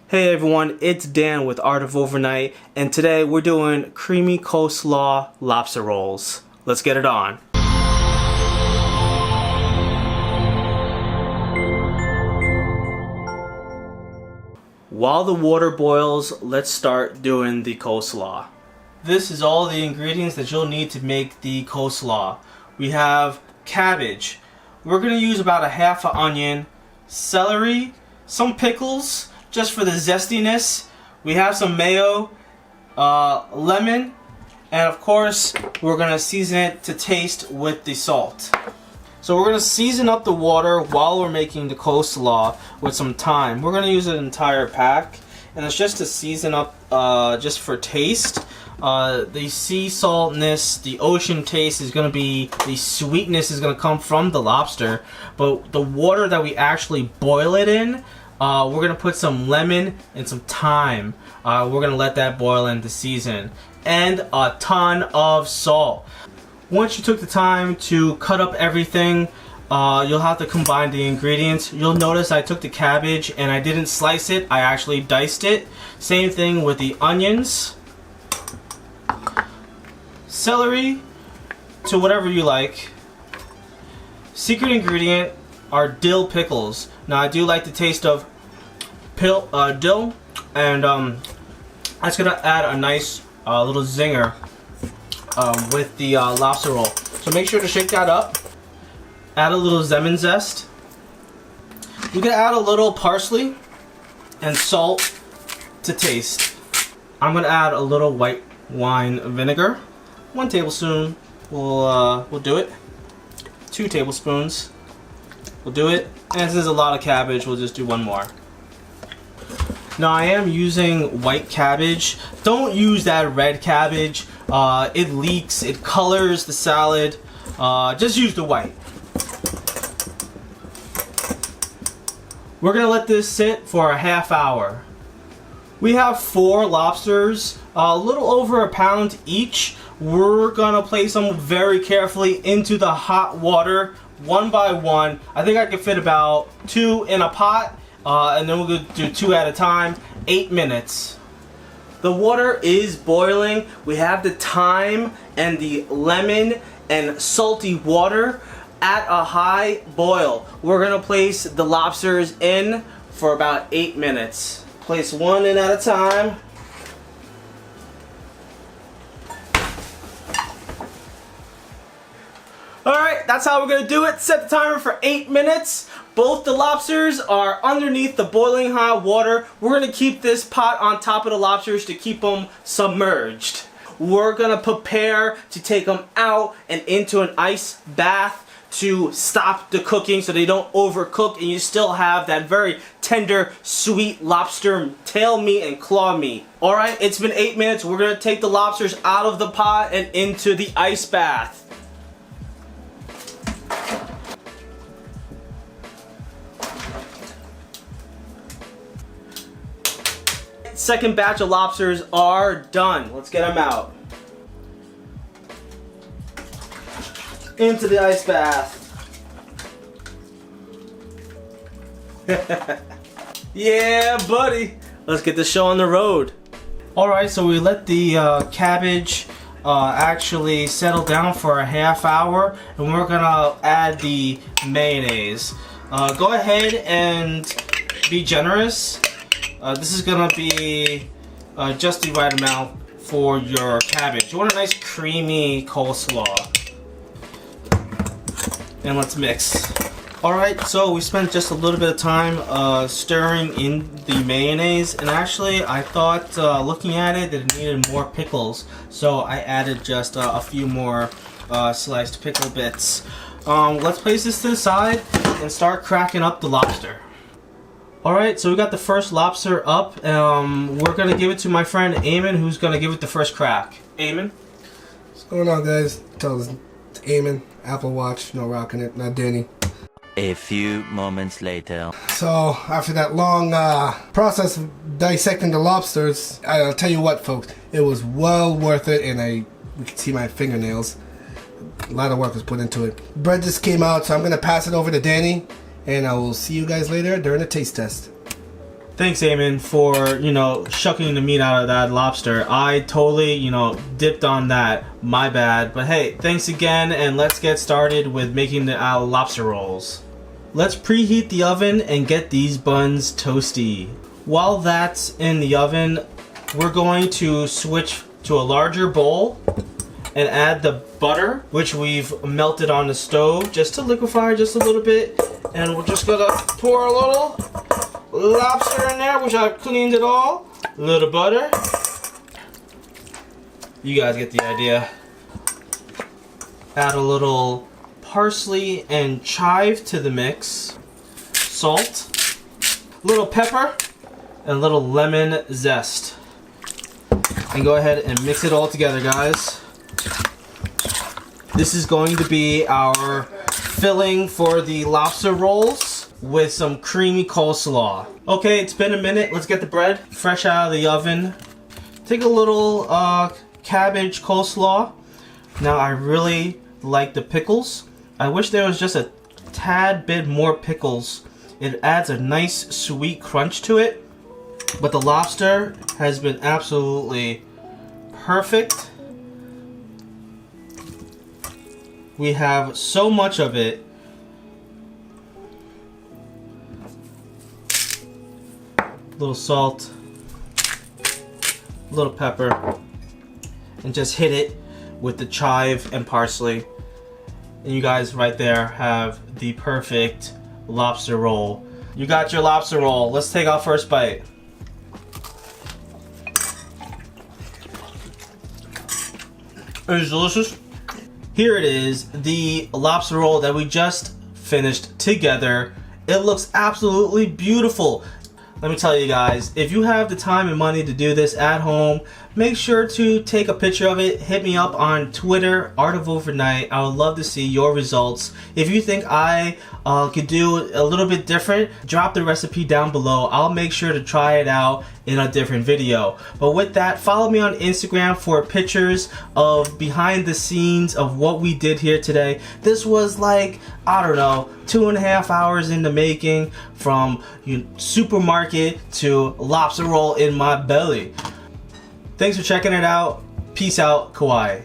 Hey everyone, it's Dan with Art of Overnight, and today we're doing creamy coleslaw lobster rolls. Let's get it on. While the water boils, let's start doing the coleslaw. This is all the ingredients that you'll need to make the coleslaw. We have cabbage. We're going to use about a half an onion, celery, some pickles, just for the zestiness. We have some mayo, lemon, and of course we're going to season it to taste with the salt. So we're going to season up the water while we're making the coleslaw with some thyme. We're going to use an entire pack, and it's just to season up just for taste. The sea saltness, the ocean taste is going to be, the sweetness is going to come from the lobster, but the water that we actually boil it in, we're going to put some lemon and some thyme. We're going to let that boil in to season. And a ton of salt. Once you took the time to cut up everything, you'll have to combine the ingredients. You'll notice I took the cabbage and I didn't slice it, I actually diced it. Same thing with the onions. Celery, to whatever you like. Secret ingredient are dill pickles. Now I do like the taste of dill, and that's gonna add a nice little zinger with the lobster roll. So make sure to shake that up. Add a little lemon zest. You can add a little parsley and salt to taste. I'm gonna add a little white wine vinegar. 1 tablespoon will do it. 2 tablespoons will do it. And since there's a lot of cabbage, we'll just do 1 more. Now I am using white cabbage. Don't use that red cabbage. It leaks, it colors the salad. Just use the white. We're gonna let this sit for a half hour. We have 4 lobsters, a little over a pound each. We're gonna place them very carefully into the hot water, 1 by 1. I think I can fit about 2 in a pot, and then we're gonna do 2 at a time, 8 minutes. The water is boiling. We have the thyme and the lemon and salty water at a high boil. We're gonna place the lobsters in for about 8 minutes. Place 1 in at a time. Alright, that's how we're going to do it. Set the timer for 8 minutes. Both the lobsters are underneath the boiling hot water. We're going to keep this pot on top of the lobsters to keep them submerged. We're going to prepare to take them out and into an ice bath to stop the cooking so they don't overcook and you still have that very tender, sweet lobster tail meat and claw meat. Alright, it's been 8 minutes. We're going to take the lobsters out of the pot and into the ice bath. Second batch of lobsters are done. Let's get them out. Into the ice bath. Yeah, buddy. Let's get the show on the road. Alright, so we let the cabbage actually settle down for a half hour, and we're gonna add the mayonnaise. Go ahead and be generous. This is gonna be just the right amount for your cabbage. You want a nice creamy coleslaw. And let's mix. Alright, so we spent just a little bit of time stirring in the mayonnaise, and actually I thought looking at it that it needed more pickles, so I added just a few more sliced pickle bits. Let's place this to the side and start cracking up the lobster. Alright, so we got the first lobster up. We're going to give it to my friend Eamon, who's going to give it the first crack. Eamon? What's going on, guys? Tell us, it's Eamon, Apple Watch, no rocking it, not Danny. A few moments later. So, after that long process of dissecting the lobsters, I'll tell you what, folks, it was well worth it, and we can see my fingernails. A lot of work was put into it. Bread just came out, so I'm going to pass it over to Danny. And I will see you guys later during the taste test. Thanks, Eamon, for, you know, shucking the meat out of that lobster. I totally, you know, dipped on that. My bad. But hey, thanks again, and let's get started with making the lobster rolls. Let's preheat the oven and get these buns toasty. While that's in the oven, we're going to switch to a larger bowl and add the butter, which we've melted on the stove, just to liquefy just a little bit. And we're just gonna pour a little lobster in there, which I've cleaned it all. A little butter. You guys get the idea. Add a little parsley and chive to the mix. Salt. A little pepper. And a little lemon zest. And go ahead and mix it all together, guys. This is going to be our filling for the lobster rolls with some creamy coleslaw. Okay, it's been a minute. Let's get the bread fresh out of the oven. Take a little cabbage coleslaw. Now, I really like the pickles. I wish there was just a tad bit more pickles. It adds a nice sweet crunch to it. But the lobster has been absolutely perfect. We have so much of it. A little salt, a little pepper, and just hit it with the chive and parsley. And you guys right there have the perfect lobster roll. You got your lobster roll. Let's take our first bite. It is delicious. Here it is, the lobster roll that we just finished together. It looks absolutely beautiful. Let me tell you guys, if you have the time and money to do this at home, make sure to take a picture of it. Hit me up on Twitter, Art of Overnight. I would love to see your results. If you think I could do a little bit different, drop the recipe down below. I'll make sure to try it out in a different video. But with that, follow me on Instagram for pictures of behind the scenes of what we did here today. This was like, I don't know, 2.5 hours in the making, from supermarket to lobster roll in my belly. Thanks for checking it out. Peace out, Kauai.